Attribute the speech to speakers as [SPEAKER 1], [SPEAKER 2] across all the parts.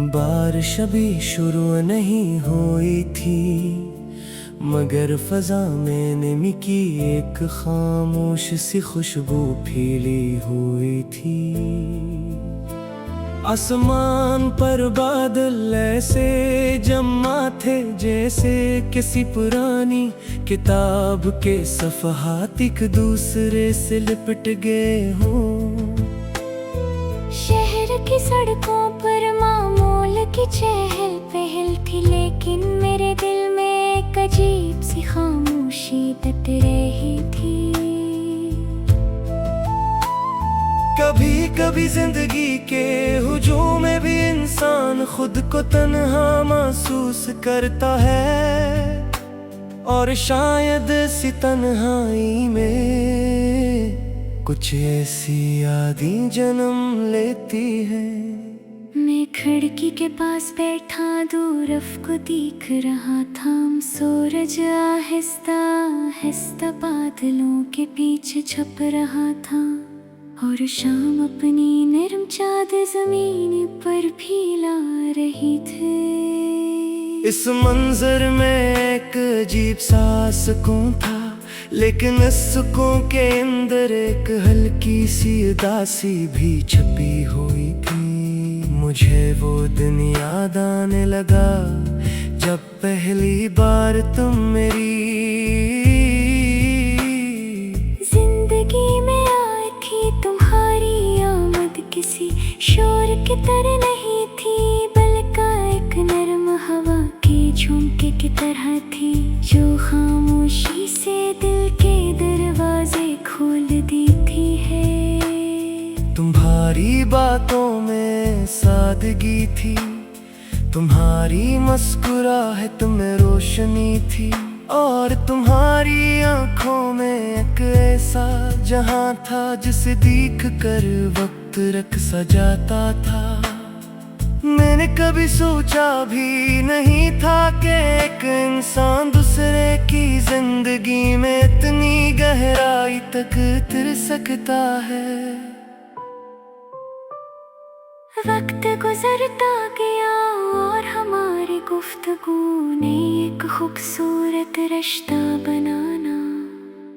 [SPEAKER 1] बारिश अभी शुरू नहीं हुई थी, मगर फजा में नमी की एक खामोश सी खुशबू फैली हुई थी। आसमान पर बादल ऐसे जमा थे जैसे किसी पुरानी किताब के सफ़हात एक दूसरे से लिपट गए हों।
[SPEAKER 2] शहर की सड़कों पर मामूल की चहल पहल थी, लेकिन मेरे दिल में एक अजीब सी खामोशी तट रही थी।
[SPEAKER 1] कभी कभी जिंदगी के हुजूम में भी इंसान खुद को तन्हा महसूस करता है, और शायद इसी तन्हाई में कुछ ऐसी यादें जन्म लेती है।
[SPEAKER 2] मैं खिड़की के पास बैठा दूर को देख रहा था। सूरज आहिस्ता आहिस्ता बादलों के पीछे छुप रहा था, और शाम अपनी नरम चादर जमीन पर फैला रही थी।
[SPEAKER 1] इस मंजर में एक अजीब सा सुकून था, लेकिन इस सुकून के अंदर एक हल्की सी उदासी भी छुपी हुई थी। मुझे वो दिन याद आने लगा जब पहली बार तुम मेरी
[SPEAKER 2] जिंदगी में आई थी। तुम्हारी आमद किसी शोर की तरह नहीं थी, बल्कि एक नरम हवा के झोंके की तरह थी, जो खामोशी से दिल के दरवाजे खोल देती है।
[SPEAKER 1] तुम्हारी बातों में सादगी थी, तुम्हारी मुस्कुराहट में रोशनी थी, और तुम्हारी आंखों में एक ऐसा जहां था जिसे देख कर वक्त रख सा जाता था। मैंने कभी सोचा भी नहीं था कि एक इंसान दूसरे की जिंदगी में इतनी गहराई तक उतर सकता है।
[SPEAKER 2] वक्त गुजरता गया और हमारी गुफ्तगू ने एक खूबसूरत रिश्ता बनाना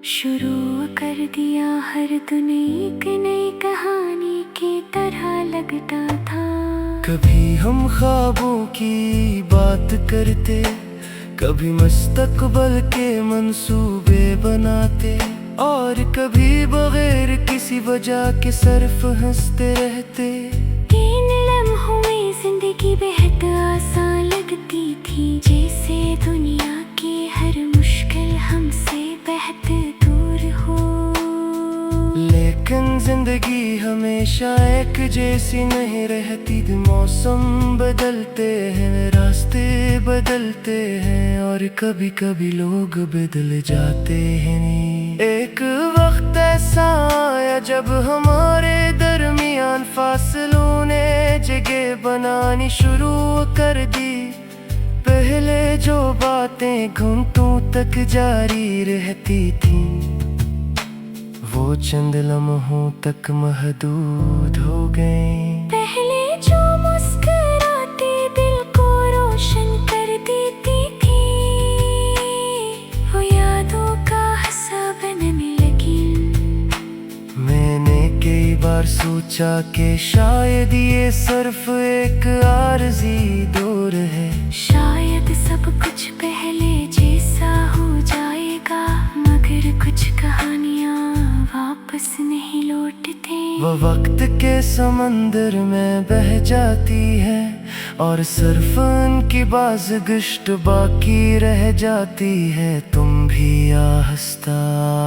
[SPEAKER 2] शुरू कर दिया। हर दिन एक नई कहानी की तरह लगता था।
[SPEAKER 1] कभी हम ख्वाबों की बात करते, कभी मुस्तकबल के मंसूबे बनाते, और कभी बगैर किसी वजह के सिर्फ हंसते रहते।
[SPEAKER 2] इन लम्हों में जिंदगी बेहद आसान लगती थी, जैसे दुनिया की हर मुश्किल हमसे बेहद दूर हो।
[SPEAKER 1] लेकिन जिंदगी हमेशा एक जैसी नहीं रहती। मौसम बदलते हैं, रास्ते बदलते हैं, और कभी कभी लोग बदल जाते हैं। एक वक्त ऐसा आया जब हमारे दरमियान फासलों ने जगह बनानी शुरू कर दी। पहले जो बातें घंटों तक जारी रहती थी, वो चंद लम्हों तक महदूद हो गए।
[SPEAKER 2] पहले जो मुस्कुराते दिल को रोशन कर देती थी, वो यादों का हिस्सा बनने लगी।
[SPEAKER 1] मैंने कई बार सोचा कि शायद ये सिर्फ एक आरज़ी दौर है।
[SPEAKER 2] शायद सब कुछ पहले जैसा हो जाएगा, मगर कुछ कहानियाँ वापस नहीं लौटते।
[SPEAKER 1] वो वक्त के समंदर में बह जाती है, और सिर्फ उनकी बाज़गश्त बाकी रह जाती है। तुम भी आहिस्ता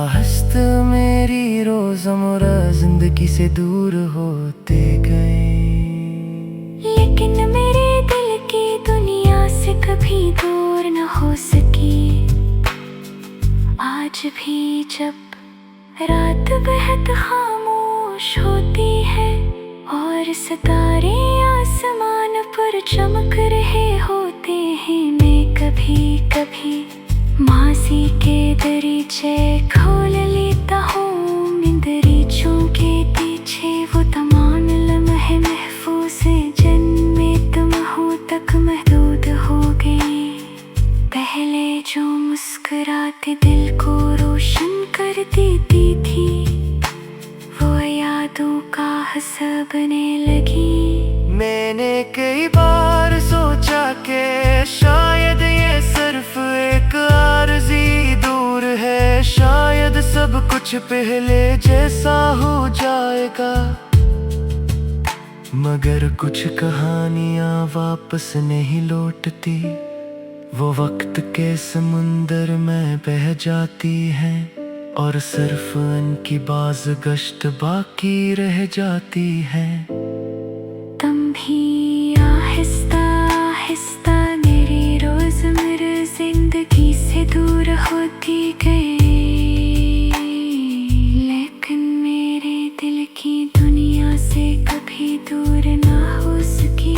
[SPEAKER 1] आहिस्ता मेरी रोज़मर्रा जिंदगी से दूर होते गए।
[SPEAKER 2] लेकिन मेरे दिल की दुनिया से कभी दूर न हो सकी। आज भी जब रात बेहद खामोश होती है, और सितारे आसमान पर चमक रहे होते हैं, मैं कभी कभी मासी के दरीचे खोल लेता हूँ। दरीचों के पीछे वो तमाम लम्हे महफूज जिनमें तुम बातें दिल को रोशन कर देती थी, वो यादों का हसा बनने लगी।
[SPEAKER 1] मैंने कई बार सोचा कि शायद ये सिर्फ एक आरज़ी दूर है, शायद सब कुछ पहले जैसा हो जाएगा। मगर कुछ कहानियां वापस नहीं लौटती, वो वक्त के समुंदर में बह जाती हैं और सिर्फ उनकी बाज़गश्त बाकी रह जाती है।
[SPEAKER 2] तुम भी आहिस्ता आहिस्ता मेरी रोज़मर्रा जिंदगी से दूर होती गई, लेकिन मेरे दिल की दुनिया से कभी दूर ना हो सकी।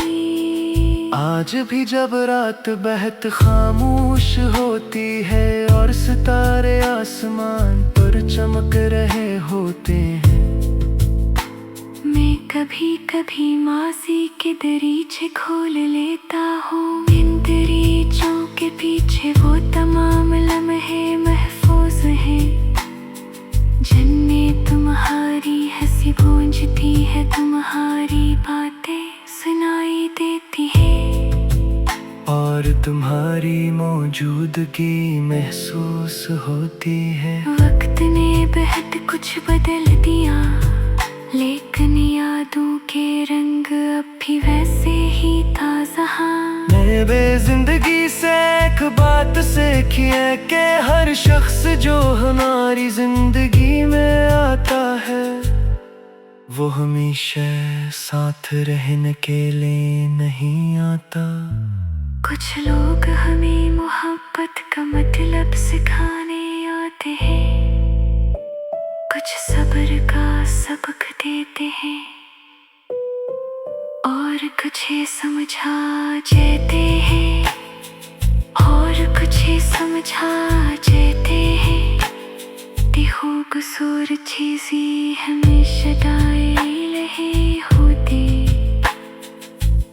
[SPEAKER 1] आज भी जब रात बहुत खामोश होती है और सितारे आसमान पर चमक रहे होते हैं,
[SPEAKER 2] मैं कभी कभी माज़ी के दरीचे खोल लेता हूँ। इन दरीचों के पीछे वो तमाम लम्हे महफूज हैं, जिनमें तुम्हारी हंसी गूंजती है, तुम्हारी बातें सुनाई देती है
[SPEAKER 1] और तुम्हारी मौजूदगी महसूस होती है।
[SPEAKER 2] वक्त ने बहुत कुछ बदल दिया, लेकिन यादों के रंग अब भी वैसे ही ताज़ा हैं।
[SPEAKER 1] मैंने जिंदगी से एक बात सीखी है कि हर शख्स जो हमारी जिंदगी में आता है, वो हमेशा साथ रहने के लिए नहीं आता।
[SPEAKER 2] कुछ लोग हमें मोहब्बत का मतलब सिखाने आते हैं, कुछ सब्र का सबक देते हैं और कुछ समझा जाते हैं, और कुछ समझा जाते हैं। दिखो कसूर चीज़ें हमेशा दायरे रहे होते,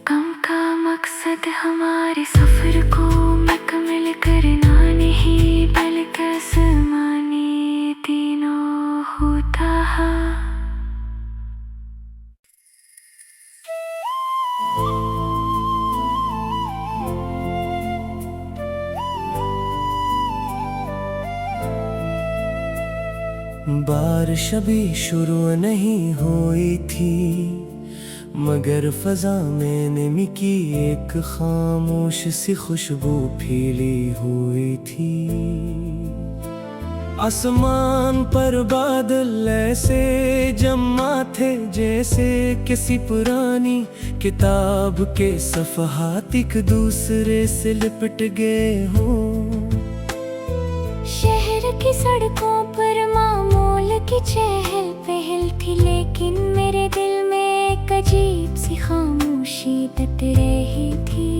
[SPEAKER 2] कम का मकसद हमारे सफर को मुकम्मल करना नहीं, बल्कि आसमानी तीनों होता है।
[SPEAKER 1] बारिश अभी शुरू नहीं हुई थी, मगर फजा में नमी की एक खामोश सी खुशबू फैली हुई थी। आसमान पर बादल ऐसे जमा थे जैसे किसी पुरानी किताब के सफ़हात एक दूसरे से लिपट गए हों।
[SPEAKER 2] शहर की सड़कों पर मामूल की चहल पहल थी, लेकिन मेरे दिल में एक अजीब सी खामोशी तक रही थी।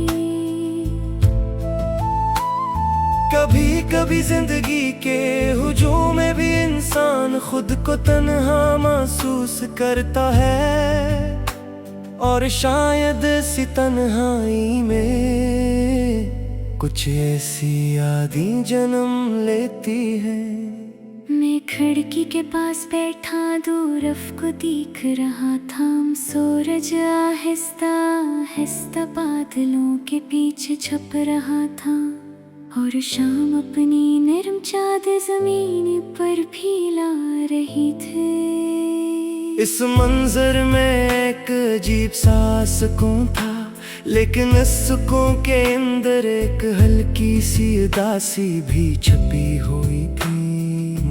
[SPEAKER 1] कभी कभी जिंदगी के हुजूम में भी इंसान खुद को तन्हा महसूस करता है, और शायद इसी तन्हाई में कुछ ऐसी यादें जन्म लेती है।
[SPEAKER 2] मैं खिड़की के पास बैठा दूर को देख रहा था, सूरज आहिस्ता आहिस्ता बादलों के पीछे छप रहा था, और शाम अपनी नरम चादर जमीन पर फैला रही थी।
[SPEAKER 1] इस मंजर में एक अजीब सा सुकून था, लेकिन इस सुकून के अंदर एक हल्की सी उदासी भी छपी हुई थी।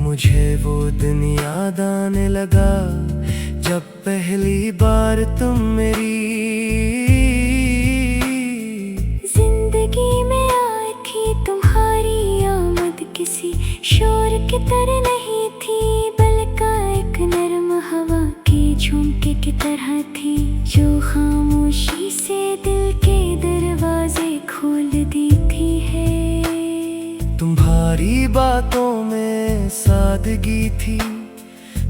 [SPEAKER 1] मुझे वो दिन याद आने लगा जब पहली बार तुम मेरी
[SPEAKER 2] जिंदगी में आई थी। तुम्हारी आमद किसी शोर की तरह नहीं थी, बल्कि एक नरम हवा के झोंके की तरह थी, जो खामोशी से दिल के दरवाजे खोल देती है।
[SPEAKER 1] तुम्हारी बातों में सादगी थी,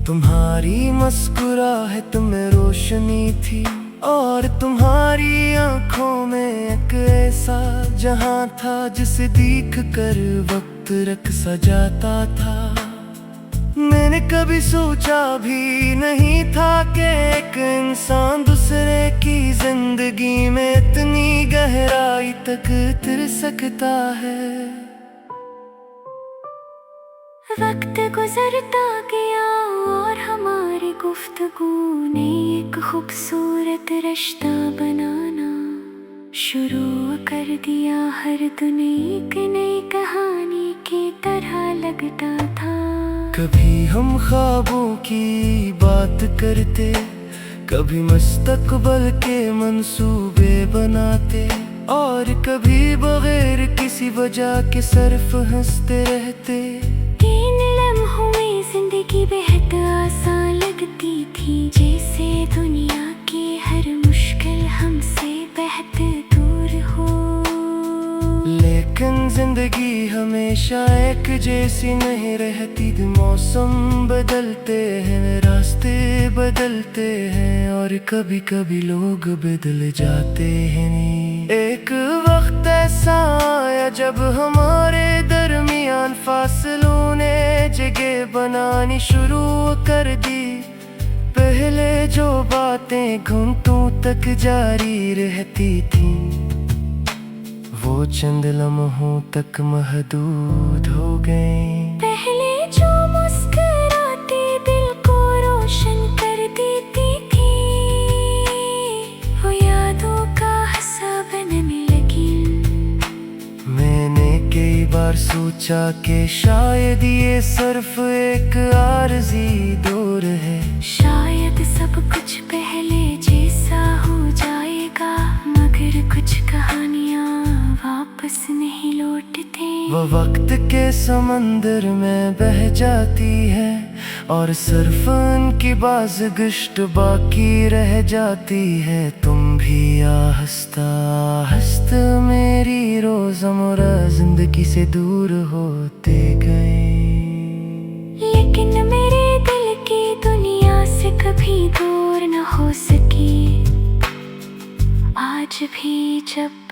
[SPEAKER 1] तुम्हारी मुस्कुराहट में रोशनी थी, और तुम्हारी आंखों में एक ऐसा जहां था जिसे देख कर वक्त रख सा जाता था। मैंने कभी सोचा भी नहीं था कि एक इंसान दूसरे की जिंदगी में इतनी गहराई तक उतर सकता है।
[SPEAKER 2] वक्त गुजरता गया और हमारी गुफ्तगू ने एक खूबसूरत रिश्ता बनाना शुरू कर दिया। हर दिन एक नई कहानी की तरह लगता था।
[SPEAKER 1] कभी हम ख्वाबों की बात करते, कभी मुस्तकबल के मंसूबे बनाते, और कभी बगैर किसी वजह के सिर्फ हंसते रहते।
[SPEAKER 2] इन लम्हों में जिंदगी बेहद आसान लगती थी, जैसे दुनिया की हर मुश्किल हमसे बेहद दूर हो।
[SPEAKER 1] लेकिन जिंदगी हमेशा एक जैसी नहीं रहती। मौसम बदलते हैं, रास्ते बदलते हैं, और कभी कभी लोग बदल जाते हैं। एक वक्त ऐसा आया जब हमारे दरमियान फासलों ने जगह बनानी शुरू कर दी। पहले जो बातें घंटों तक जारी रहती थी, वो चंद लम्हों तक महदूद हो गए।
[SPEAKER 2] पहले जो मुस्कुराते दिल को रोशन कर देती थी, वो यादों का हिस्सा बनने लगी।
[SPEAKER 1] मैंने कई बार सोचा कि शायद ये सिर्फ एक आरज़ी दौर है।
[SPEAKER 2] शायद सब कुछ पहले जैसा हो जाएगा, मगर कुछ कहानियाँ वापस नहीं लौटते।
[SPEAKER 1] वो वक्त के समंदर में बह जाती है, और सिर्फ उनकी बाज़गश्त बाकी रह जाती है। तुम भी आहिस्ता आहिस्ता मेरी रोज़मर्रा जिंदगी से दूर होते गए।
[SPEAKER 2] लेकिन मेरे दिल की दुनिया से कभी दूर न हो सकी। आज भी जब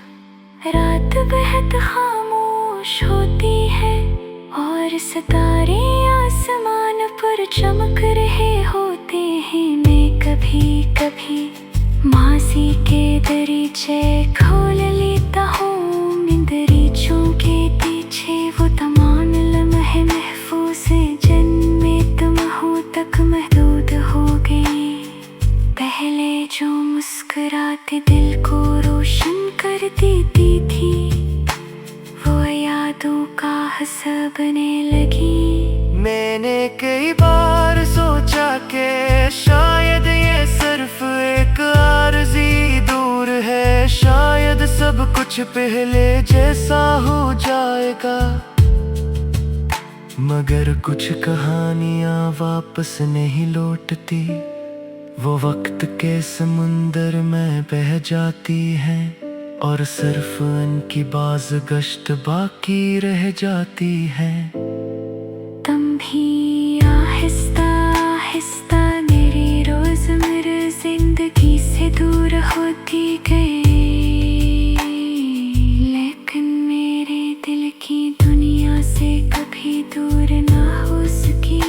[SPEAKER 2] रात बेहद खामोश होती है और सितारे आसमान पर चमक रहे होते हैं, मैं कभी कभी मासी के दरीचे खोल लेता हूँ। दरीचों के पीछे वो तमाम लम्हे महफूज जिनमें तुम हो तक महदूद हो गए। पहले जो मुस्कुराते दिल को रोशन कर देती थी, वो यादों का हिस्सा बनने लगी।
[SPEAKER 1] मैंने कई बार सोचा कि शायद ये सिर्फ एक आरज़ी दौर है। शायद सब कुछ पहले जैसा हो जाएगा, मगर कुछ कहानियाँ वापस नहीं लौटती। वो वक्त के समुंदर में बह जाती हैं, और सिर्फ उनकी बाज़गश्त बाकी रह जाती है।
[SPEAKER 2] तुम भी आहिस्ता आहिस्ता मेरी रोज़मर्रा जिंदगी से दूर होती गई, लेकिन मेरे दिल की दुनिया से कभी दूर ना हो सकी।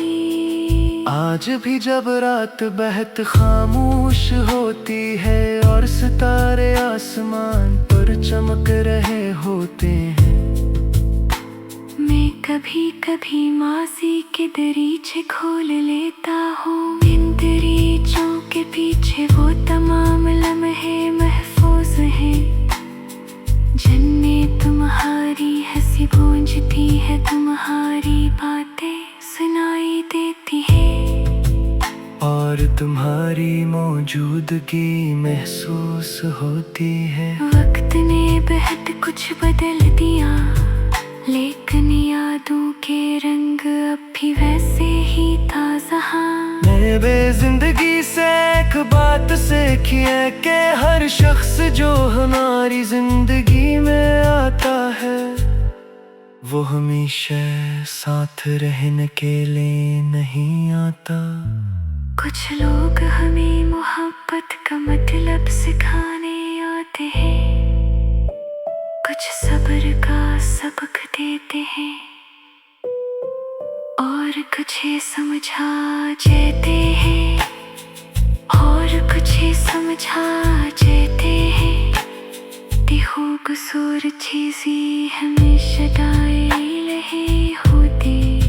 [SPEAKER 1] आज भी जब रात बेहद खामोश होती है और सितारे आसमान पर चमक रहे होते हैं,
[SPEAKER 2] मैं कभी कभी माजी के दरीचे खोल लेता हूँ। इन दरीचों के पीछे वो तमाम लम्हे महफूज हैं, जिनमें तुम्हारी हंसी गूंजती है, तुम्हारी बातें सुनाई देती है,
[SPEAKER 1] और तुम्हारी मौजूदगी महसूस होती है।
[SPEAKER 2] वक्त ने बेहद कुछ बदल दिया, लेकिन यादों के रंग अब भी वैसे ही ताज़ा।
[SPEAKER 1] मैंने जिंदगी से एक बात सीखी है कि हर शख्स जो हमारी जिंदगी में आता है, वो हमेशा साथ रहने के लिए नहीं आता।
[SPEAKER 2] कुछ लोग हमें मोहब्बत का मतलब सिखाने आते हैं, कुछ सब्र का सबक देते हैं और कुछ ये समझा देते हैं, और कुछ ये समझा देते हैं। हो कसूर चीज़ी हमेशा डायल है होती,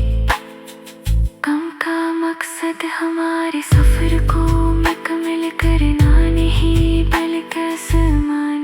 [SPEAKER 2] कम का मकसद हमारे सफ़र को मुकम्मल करना नहीं बल्कि आसमान